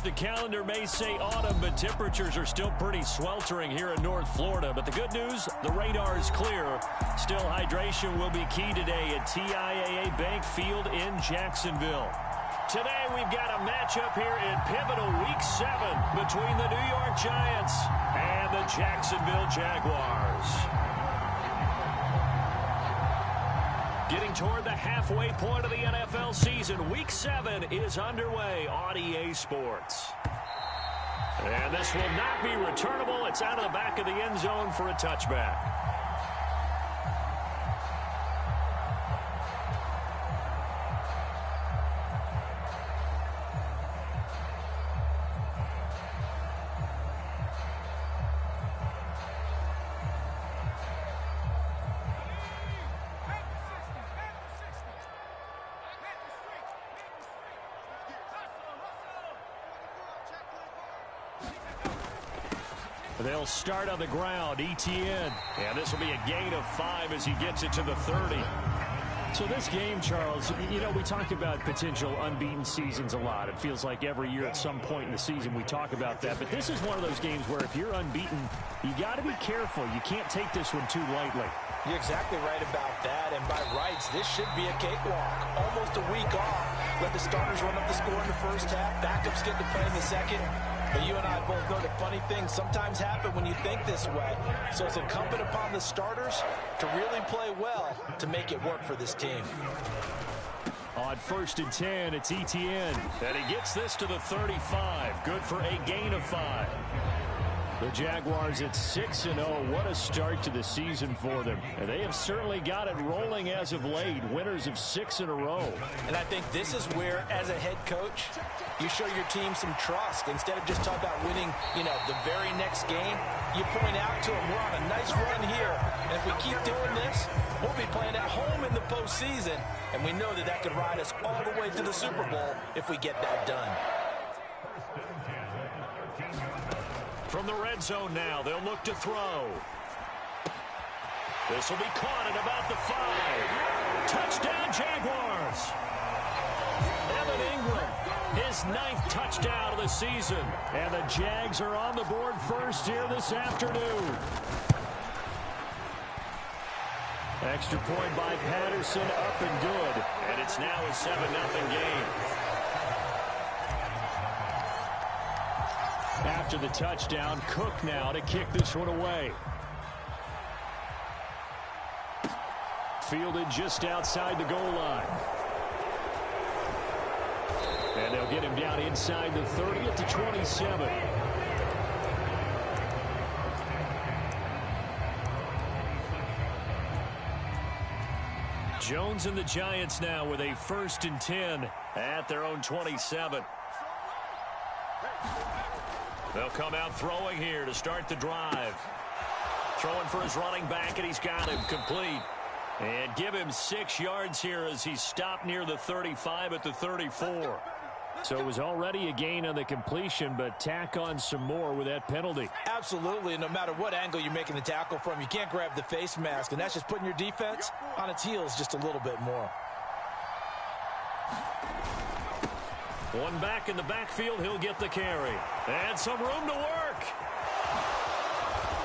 the calendar may say autumn, but temperatures are still pretty sweltering here in North Florida. But the good news, the radar is clear. Still, hydration will be key today at TIAA Bank Field in Jacksonville. Today, we've got a matchup here in pivotal Week 7 between the New York Giants and the Jacksonville Jaguars. Getting toward the halfway point of the NFL season, Week 7 is underway on EA Sports. And this will not be returnable. It's out of the back of the end zone for a touchback. They'll start on the ground, ETN. And this will be a gain of 5 as he gets it to the 30. So this game, Charles, you know, we talk about potential unbeaten seasons a lot. It feels like every year at some point in the season we talk about that. But this is one of those games where if you're unbeaten, you got to be careful. You can't take this one too lightly. You're exactly right about that. And by rights, this should be a cakewalk. Almost a week off. Let the starters run up the score in the first half. Backups get to play in the second. But you and I both know that funny things sometimes happen when you think this way. So it's incumbent upon the starters to really play well to make it work for this team. On 1st and 10, it's ETN. And he gets this to the 35. Good for a gain of 5. The Jaguars at 6-0. What a start to the season for them. And they have certainly got it rolling as of late. Winners of 6 in a row. And I think this is where, as a head coach, you show your team some trust. Instead of just talking about winning, the very next game, you point out to them, we're on a nice run here. And if we keep doing this, we'll be playing at home in the postseason. And we know that that could ride us all the way to the Super Bowl if we get that done. From the red zone now, they'll look to throw. This will be caught at about the 5. Touchdown, Jaguars. Evan Ingram, his 9th touchdown of the season. And the Jags are on the board first here this afternoon. Extra point by Patterson, up and good. And it's now a 7-0 game. After the touchdown, Cook now to kick this one away. Fielded just outside the goal line. And they'll get him down inside the 30 at the 27. Jones and the Giants now with a 1st and 10 at their own 27. They'll come out throwing here to start the drive. Throwing for his running back, and he's got him complete. And give him 6 yards here as he's stopped near the 35 at the 34. So it was already a gain on the completion, but tack on some more with that penalty. Absolutely. No matter what angle you're making the tackle from, you can't grab the face mask, and that's just putting your defense on its heels just a little bit more. One back in the backfield, he'll get the carry. And some room to work.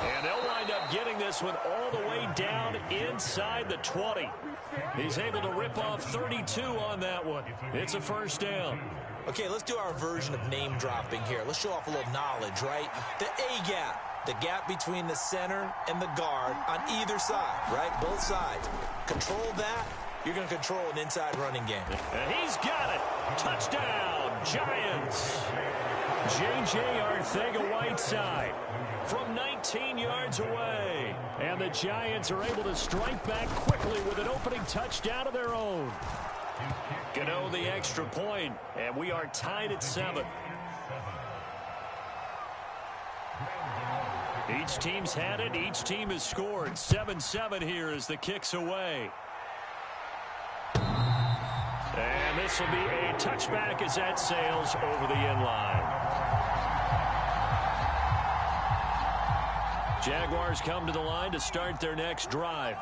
And they'll wind up getting this one all the way down inside the 20. He's able to rip off 32 on that one. It's a 1st down. Okay, let's do our version of name dropping here. Let's show off a little knowledge, right? The A-gap, the gap between the center and the guard on either side, right? Both sides. Control that. You're going to control an inside running game. And he's got it. Touchdown, Giants. J.J. Arcega-Whiteside from 19 yards away. And the Giants are able to strike back quickly with an opening touchdown of their own. Gano the extra point, and we are tied at 7. Each team's had it. Each team has scored. 7-7 here as the kick's away. And this will be a touchback as that sails over the end line. Jaguars come to the line to start their next drive.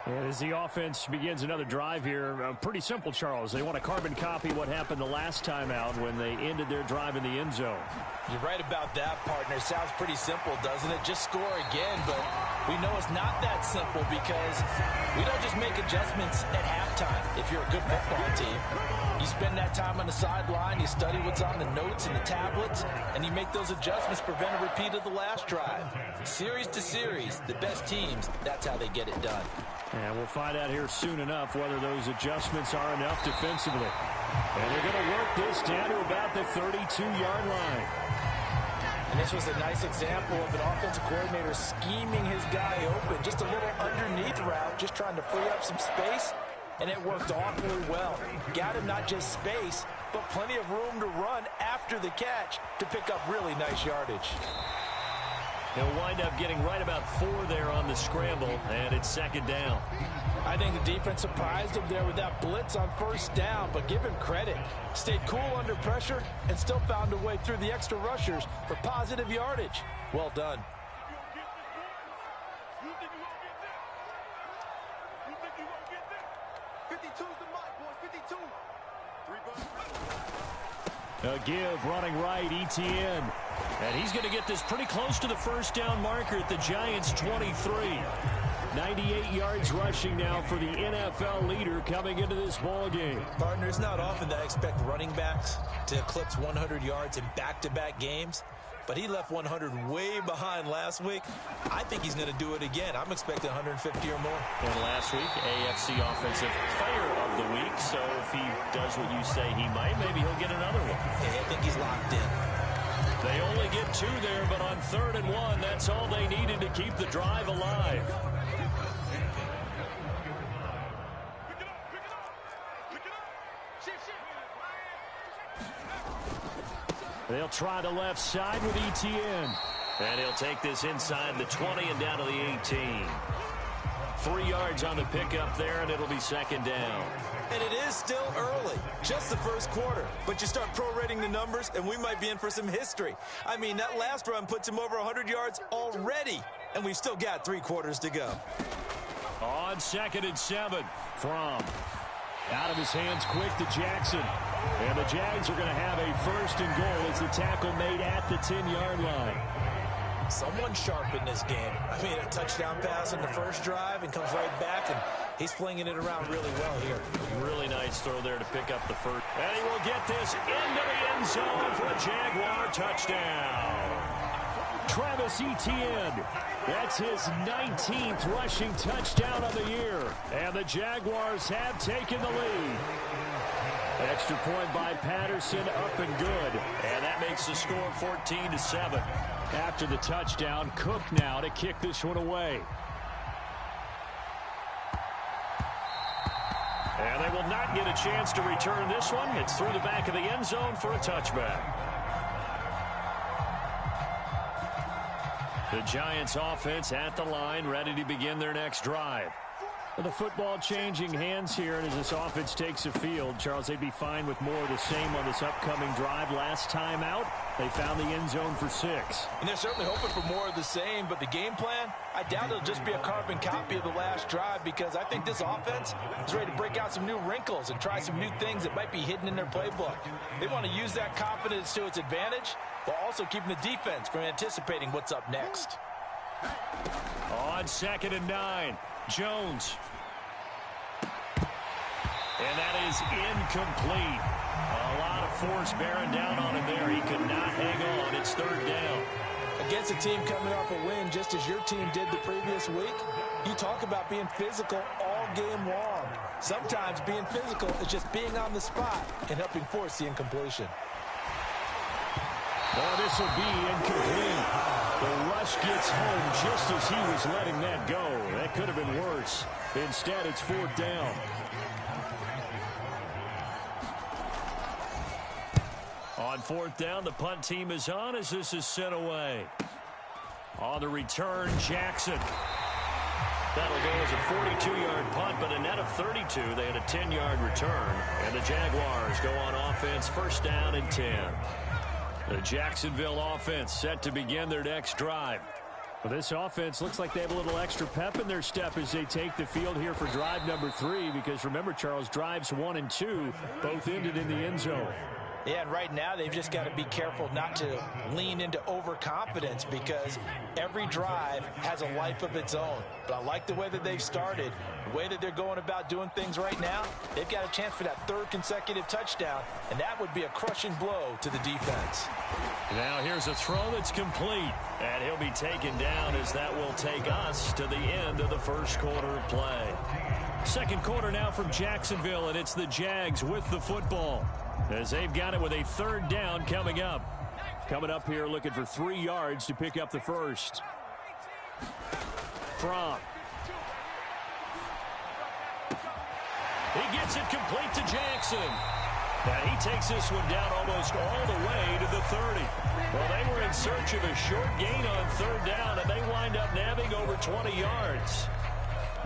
And as the offense begins another drive here, pretty simple, Charles. They want to carbon copy what happened the last time out when they ended their drive in the end zone. You're right about that, partner. Sounds pretty simple, doesn't it? Just score again, but we know it's not that simple because we don't just make adjustments at halftime if you're a good football team. You spend that time on the sideline, you study what's on the notes and the tablets, and you make those adjustments, prevent a repeat of the last drive. Series to series, the best teams, that's how they get it done. And we'll find out here soon enough whether those adjustments are enough defensively. And they're going to work this down to about the 32-yard line. And this was a nice example of an offensive coordinator scheming his guy open. Just a little underneath route, just trying to free up some space. And it worked awfully well. Got him not just space, but plenty of room to run after the catch to pick up really nice yardage. He'll wind up getting right about 4 there on the scramble, and it's second down. I think the defense surprised him there with that blitz on first down, but give him credit. Stayed cool under pressure and still found a way through the extra rushers for positive yardage. Well done. A give, running right, Etienne. And he's going to get this pretty close to the first down marker at the Giants' 23. 98 yards rushing now for the NFL leader coming into this ball game. Partner, it's not often that I expect running backs to eclipse 100 yards in back-to-back games, but he left 100 way behind last week. I think he's going to do it again. I'm expecting 150 or more. And last week, AFC Offensive Player of the Week. So if he does what you say he might, maybe he'll get another one. Yeah, I think he's locked in. They only get 2 there, but on 3rd and 1, that's all they needed to keep the drive alive. They'll try the left side with Etienne. And he'll take this inside the 20 and down to the 18. 3 yards on the pickup there, and it'll be second down. And it is still early, just the first quarter. But you start prorating the numbers, and we might be in for some history. I mean, that last run puts him over 100 yards already, and we've still got 3 quarters to go. On 2nd and 7, Fromm. Out of his hands quick to Jackson. And the Jags are going to have a 1st and goal as the tackle made at the 10-yard line. Someone sharp in this game. I mean, a touchdown pass on the first drive and comes right back, and he's flinging it around really well here. Really nice throw there to pick up the first. And he will get this into the end zone for a Jaguar touchdown. Travis Etienne. That's his 19th rushing touchdown of the year. And the Jaguars have taken the lead. Extra point by Patterson, up and good. And that makes the score 14-7. After the touchdown, Cook now to kick this one away. And they will not get a chance to return this one. It's through the back of the end zone for a touchback. The Giants offense at the line, ready to begin their next drive. The football changing hands here, and as this offense takes the field, Charles, they'd be fine with more of the same on this upcoming drive. Last time out, they found the end zone for 6. And they're certainly hoping for more of the same, but the game plan, I doubt it'll just be a carbon copy of the last drive, because I think this offense is ready to break out some new wrinkles and try some new things that might be hidden in their playbook. They want to use that confidence to its advantage, while also keeping the defense from anticipating what's up next. On 2nd and 9, Jones. And that is incomplete. A lot of force bearing down on him there. He could not hang on. It's 3rd down. Against a team coming off a win just as your team did the previous week, you talk about being physical all game long. Sometimes being physical is just being on the spot and helping force the incompletion. Oh, this will be incomplete. The rush gets home just as he was letting that go. That could have been worse. Instead, it's 4th down. On 4th down, the punt team is on as this is sent away. On the return, Jackson. That'll go as a 42-yard punt, but a net of 32. They had a 10-yard return. And the Jaguars go on offense, 1st down and 10. The Jacksonville offense set to begin their next drive. Well, this offense looks like they have a little extra pep in their step as they take the field here for drive number 3, because remember, Charles, drives 1 and 2 both ended in the end zone. Yeah, and right now they've just got to be careful not to lean into overconfidence, because every drive has a life of its own. But I like the way that they've started, the way that they're going about doing things right now. They've got a chance for that 3rd consecutive touchdown, and that would be a crushing blow to the defense. Now here's a throw that's complete, and he'll be taken down as that will take us to the end of the first quarter of play. Second quarter now from Jacksonville, and it's the Jags with the football, as they've got it with a 3rd down coming up. Coming up here looking for 3 yards to pick up the first. From. He gets it complete to Jackson. And he takes this one down almost all the way to the 30. Well, they were in search of a short gain on 3rd down, and they wind up nabbing over 20 yards.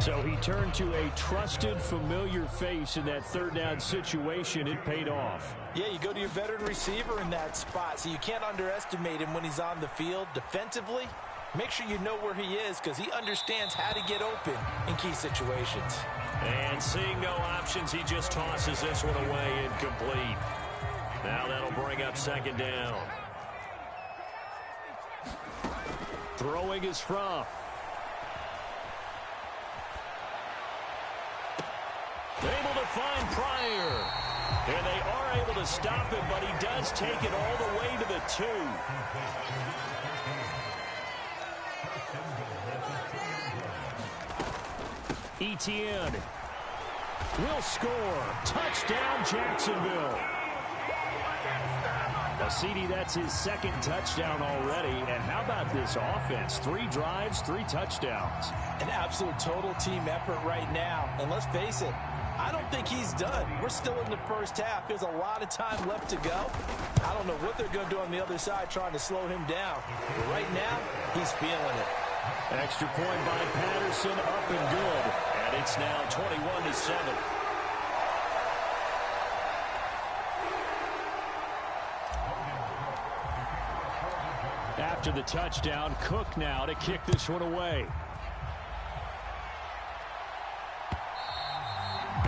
So he turned to a trusted, familiar face in that 3rd down situation. It paid off. Yeah, you go to your veteran receiver in that spot, so you can't underestimate him when he's on the field defensively. Make sure you know where he is, because he understands how to get open in key situations. And seeing no options, he just tosses this one away incomplete. Now that'll bring up 2nd down. Throwing is from. Able to find Pryor. And they are able to stop him, but he does take it all the way to the 2. Etienne will score. Touchdown, Jacksonville. Well, CD, that's his 2nd touchdown already. And how about this offense? 3 drives, 3 touchdowns. An absolute total team effort right now. And let's face it, I don't think he's done. We're still in the first half. There's a lot of time left to go. I don't know what they're going to do on the other side trying to slow him down. But right now, he's feeling it. Extra point by Patterson, up and good. And it's now 21-7. After the touchdown, Cook now to kick this one away.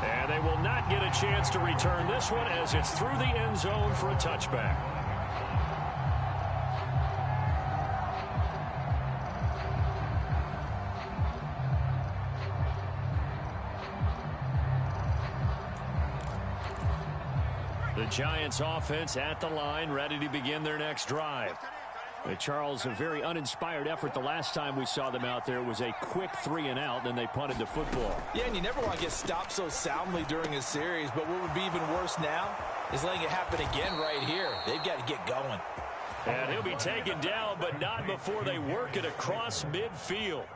And they will not get a chance to return this one as it's through the end zone for a touchback. The Giants offense at the line, ready to begin their next drive. Charles, a very uninspired effort. The last time we saw them out there was a quick 3 and out, then they punted the football. Yeah, and you never want to get stopped so soundly during a series, but what would be even worse now is letting it happen again right here. They've got to get going. And he'll be taken down, but not before they work it across midfield.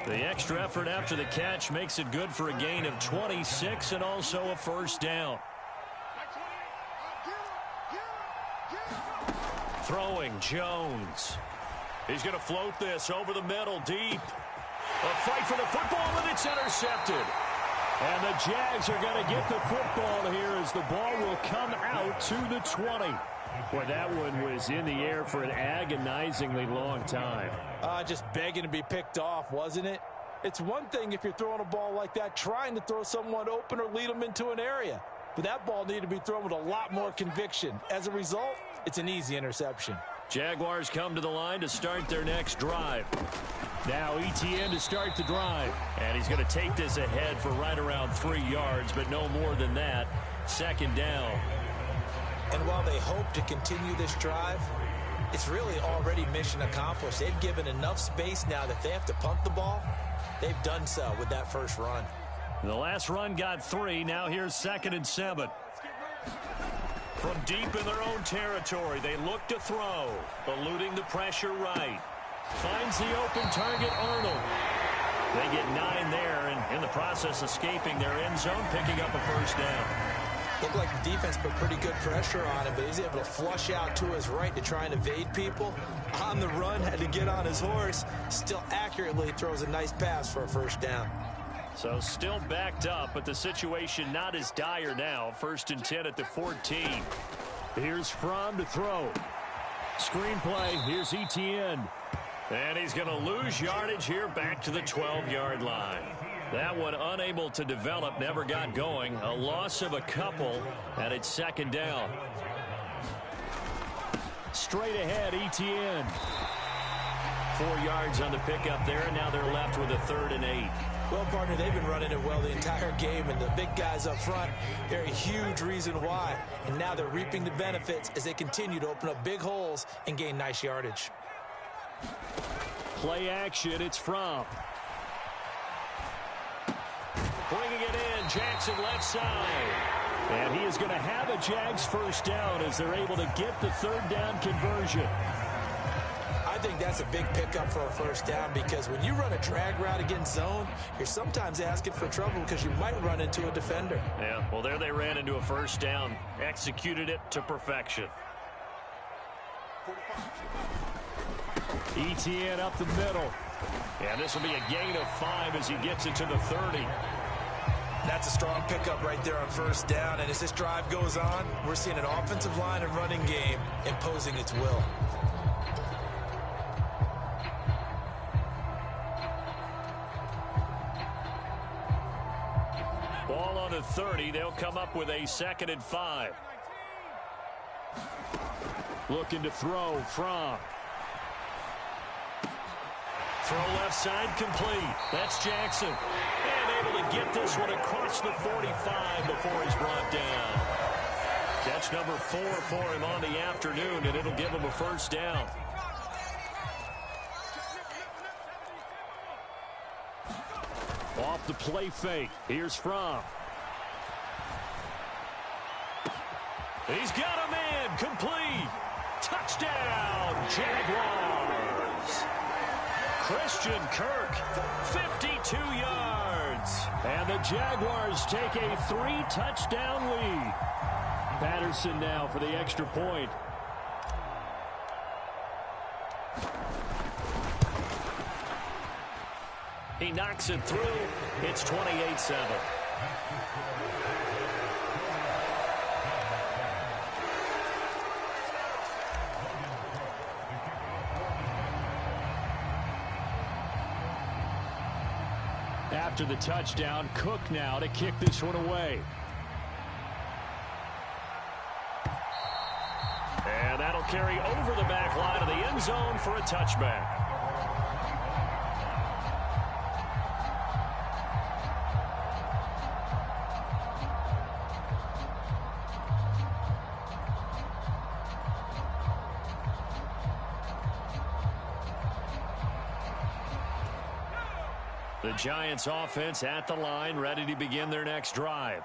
The extra effort after the catch makes it good for a gain of 26 and also a 1st down. Throwing, Jones. He's going to float this over the middle, deep. A fight for the football, and it's intercepted. And the Jags are going to get the football here as the ball will come out to the 20. Boy, that one was in the air for an agonizingly long time. Just begging to be picked off, wasn't it? It's one thing if you're throwing a ball like that, trying to throw someone open or lead them into an area. But that ball needed to be thrown with a lot more conviction. As a result, it's an easy interception. Jaguars come to the line to start their next drive. Now Etienne to start the drive. And he's going to take this ahead for right around 3 yards, but no more than that. 2nd down. And while they hope to continue this drive, it's really already mission accomplished. They've given enough space now that they have to punt the ball. They've done so with that first run. The last run got 3. Now here's 2nd and 7. From deep in their own territory, they look to throw, eluding the pressure right. Finds the open target, Arnold. They get 9 there, and in the process escaping their end zone, picking up a 1st down. Looked like the defense put pretty good pressure on him, but he's able to flush out to his right to try and evade people. On the run, had to get on his horse. Still accurately throws a nice pass for a 1st down. So still backed up, but the situation not as dire now. 1st and 10 at the 14. Here's Fromm to throw. Screenplay. Here's Etienne. And he's going to lose yardage here back to the 12-yard line. That one unable to develop, never got going. A loss of a couple, and it's second down. Straight ahead, ETN. 4 yards on the pickup there, and now they're left with a 3rd and 8. Well, partner, they've been running it well the entire game, and the big guys up front, they're a huge reason why. And now they're reaping the benefits as they continue to open up big holes and gain nice yardage. Play action, it's Fromm. Bringing it in, Jackson left side. And he is going to have a Jags first down as they're able to get the 3rd down conversion. I think that's a big pickup for a first down because when you run a drag route against zone, you're sometimes asking for trouble because you might run into a defender. Yeah, well, there they ran into a first down, executed it to perfection. ETN up the middle. And this will be a gain of 5 as he gets it to the 30. That's a strong pickup right there on first down, and as this drive goes on, we're seeing an offensive line and running game imposing its will. Ball on the 30. They'll come up with a 2nd and 5. Looking to throw from. Throw left side complete. That's Jackson. And able to get this one across the 45 before he's brought down. Catch number 4 for him on the afternoon, and it'll give him a first down. Off the play fake. Here's Fromm. He's got a man. Complete. Touchdown, Jaguars. Christian Kirk, 52 yards. And the Jaguars take a 3-touchdown lead. Patterson now for the extra point. He knocks it through. It's 28-7. After the touchdown, Cook now to kick this one away. And that'll carry over the back line of the end zone for a touchback. The Giants offense at the line, ready to begin their next drive.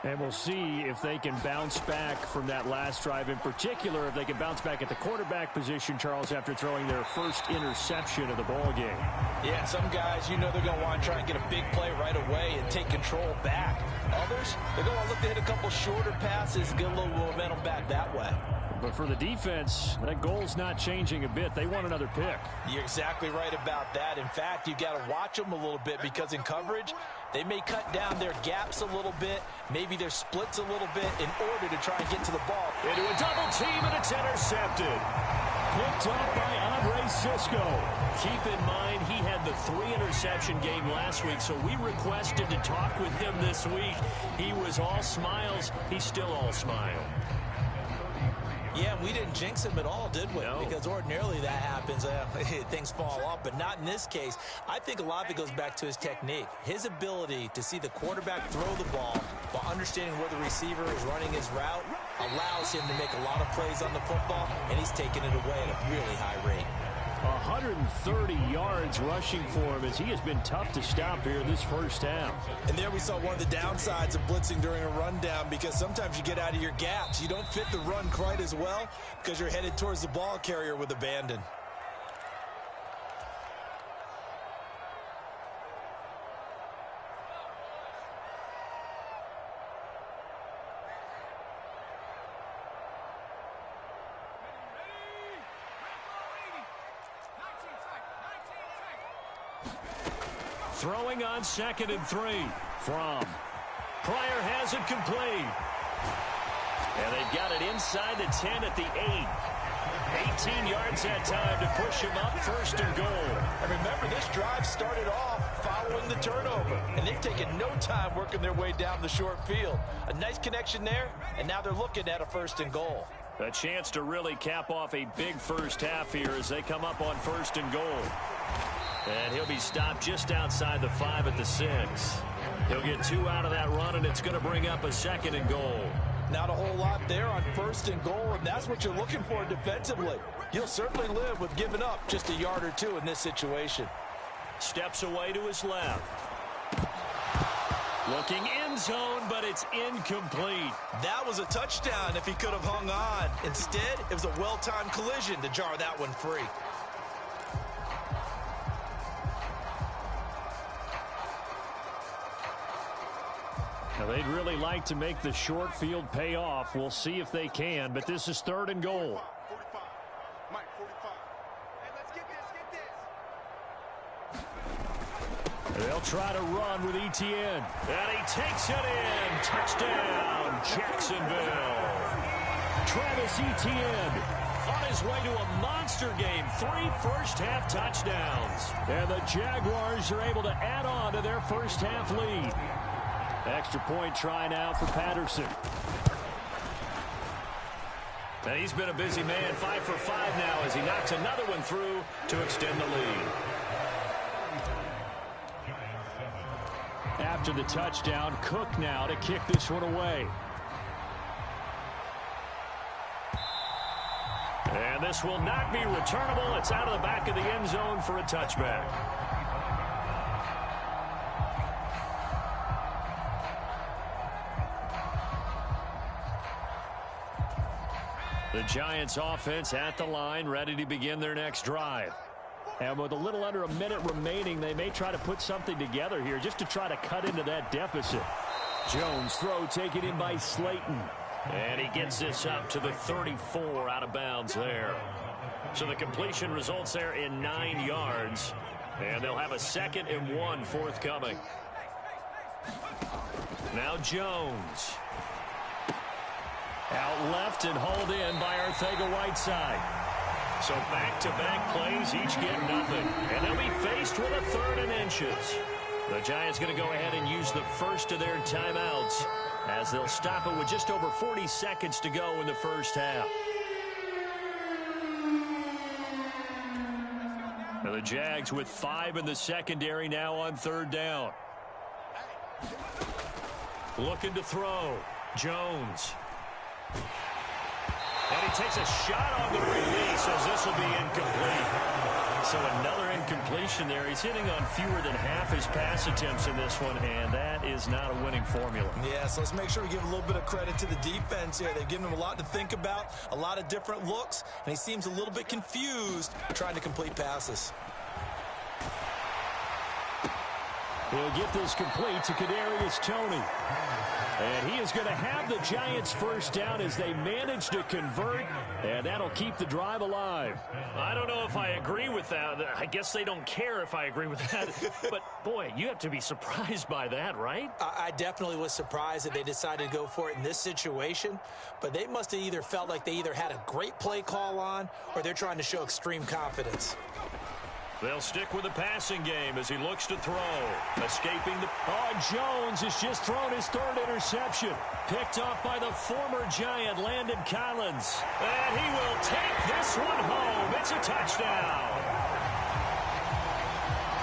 And we'll see if they can bounce back from that last drive. In particular, if they can bounce back at the quarterback position, Charles, after throwing their first interception of the ball game. Yeah, some guys, you know they're going to want to try and get a big play right away and take control back. Others, they're going to look to hit a couple shorter passes, get a little momentum back that way. But for the defense, that goal's not changing a bit. They want another pick. You're exactly right about that. In fact, you got to watch them a little bit because in coverage, they may cut down their gaps a little bit, maybe their splits a little bit in order to try and get to the ball. Into a double team, and it's intercepted. Picked up by Andre Cisco. Keep in mind, he had the 3-interception game last week, so we requested to talk with him this week. He was all smiles. He's still all smile. Yeah, we didn't jinx him at all, did we? No. Because ordinarily that happens. Things fall off, but not in this case. I think a lot of it goes back to his technique. His ability to see the quarterback throw the ball while understanding where the receiver is running his route allows him to make a lot of plays on the football, and he's taking it away at a really high rate. 130 yards rushing for him as he has been tough to stop here this first half. And there we saw one of the downsides of blitzing during a rundown because sometimes you get out of your gaps. You don't fit the run quite as well because you're headed towards the ball carrier with abandon. Throwing on 2nd and 3. From Pryor has it complete. And they've got it inside the 10 at the 8. 18 yards that time to push him up, 1st and goal. And remember, this drive started off following the turnover, and they've taken no time working their way down the short field. A nice connection there, and now they're looking at a 1st and goal. A chance to really cap off a big first half here as they come up on 1st and goal. And he'll be stopped just outside the 5 at the 6. He'll get 2 out of that run, and it's going to bring up a 2nd and goal. Not a whole lot there on 1st and goal, and that's what you're looking for defensively. You'll certainly live with giving up just a yard or 2 in this situation. Steps away to his left. Looking end zone, but it's incomplete. That was a touchdown if he could have hung on. Instead, it was a well-timed collision to jar that one free. Now, they'd really like to make the short field pay off. We'll see if they can, but this is 3rd and goal. They'll try to run with Etienne. And he takes it in. Touchdown, Jacksonville. Travis Etienne On his way to a monster game. 3 first-half touchdowns. And the Jaguars are able to add on to their first-half lead. Extra point try now for Patterson. And he's been a busy man. 5 for 5 now as he knocks another one through to extend the lead. After the touchdown, Cook now to kick this one away. And this will not be returnable. It's out of the back of the end zone for a touchback. The Giants offense at the line, ready to begin their next drive. And with a little under a minute remaining, they may try to put something together here just to try to cut into that deficit. Jones throw taken in by Slayton. And he gets this up to the 34 out of bounds there. So the completion results there in 9 yards. And they'll have a 2nd and 1 forthcoming. Now Jones. Out left and hauled in by Arcega-Whiteside. So back-to-back plays, each get nothing. And they'll be faced with a 3rd and inches. The Giants going to go ahead and use the first of their timeouts as they'll stop it with just over 40 seconds to go in the first half. Now the Jags with 5 in the secondary now on 3rd down. Looking to throw. Jones. And he takes a shot on the release as this will be incomplete. So another incompletion there. He's hitting on fewer than half his pass attempts in this one, and that is not a winning formula. Yeah, so let's make sure we give a little bit of credit to the defense here. They've given him a lot to think about, a lot of different looks, and he seems a little bit confused trying to complete passes. He'll get this complete to Kadarius Toney. And he is going to have the Giants first down as they manage to convert, and that'll keep the drive alive. I don't know if I agree with that. I guess they don't care if I agree with that. But, boy, you have to be surprised by that, right? I definitely was surprised that they decided to go for it in this situation, but they must have either felt like they either had a great play call on or they're trying to show extreme confidence. They'll stick with the passing game as he looks to throw. Escaping the... Jones has just thrown his 3rd interception. Picked off by the former Giant, Landon Collins. And he will take this one home. It's a touchdown.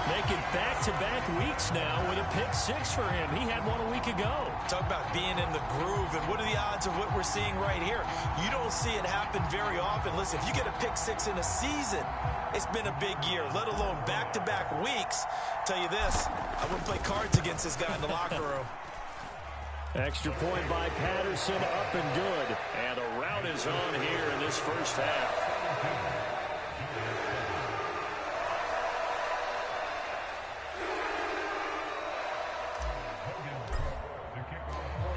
Making back-to-back weeks now with a pick 6 for him. He had one a week ago. Talk about being in the groove, and what are the odds of what we're seeing right here? You don't see it happen very often. Listen, if you get a pick 6 in a season, it's been a big year, let alone back-to-back weeks. Tell you this, I wouldn't play cards against this guy in the locker room. Extra point by Patterson, up and good. And the route is on here in this first half.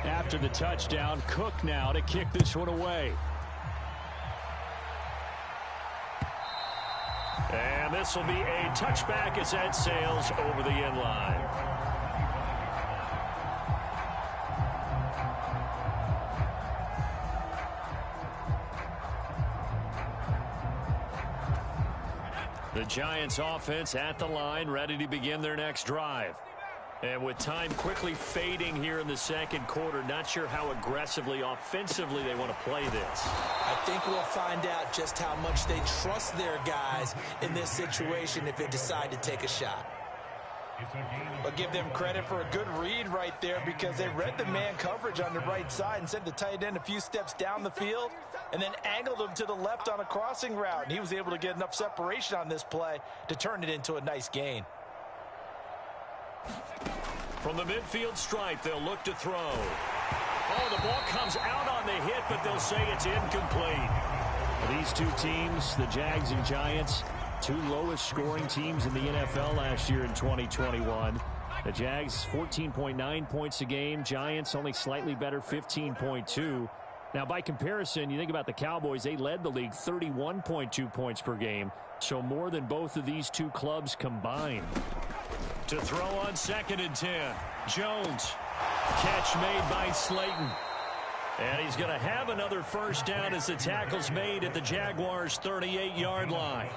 After the touchdown, Cook now to kick this one away. And this will be a touchback as that sails over the end line. The Giants offense at the line, ready to begin their next drive. And with time quickly fading here in the second quarter, not sure how aggressively, offensively they want to play this. I think we'll find out just how much they trust their guys in this situation if they decide to take a shot. I'll give them credit for a good read right there because they read the man coverage on the right side and sent the tight end a few steps down the field and then angled him to the left on a crossing route. And he was able to get enough separation on this play to turn it into a nice gain. From the midfield stripe, they'll look to throw. Oh, the ball comes out on the hit, but they'll say it's incomplete. These two teams, the Jags and Giants, two lowest scoring teams in the NFL last year in 2021. The Jags, 14.9 points a game. Giants only slightly better, 15.2. Now, by comparison, you think about the Cowboys, they led the league 31.2 points per game. So more than both of these two clubs combined. To throw on 2nd and 10. Jones. Catch made by Slayton. And he's going to have another first down as the tackle's made at the Jaguars' 38-yard line.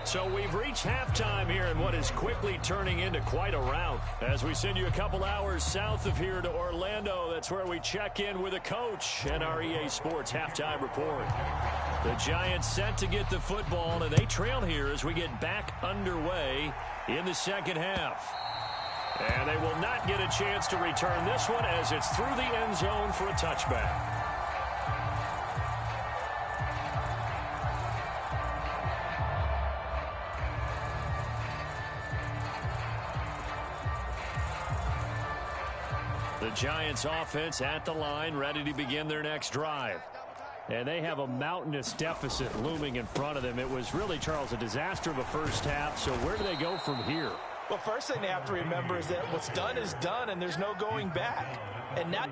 So we've reached halftime here in what is quickly turning into quite a rout. As we send you a couple hours south of here to Orlando, that's where we check in with a coach and our EA Sports Halftime Report. The Giants set to get the football, and they trail here as we get back underway in the second half. And they will not get a chance to return this one as it's through the end zone for a touchback. The Giants offense at the line, ready to begin their next drive. And they have a mountainous deficit looming in front of them. It was really, Charles, a disaster of a first half. So where do they go from here? Well, first thing they have to remember is that what's done is done, and there's no going back. And now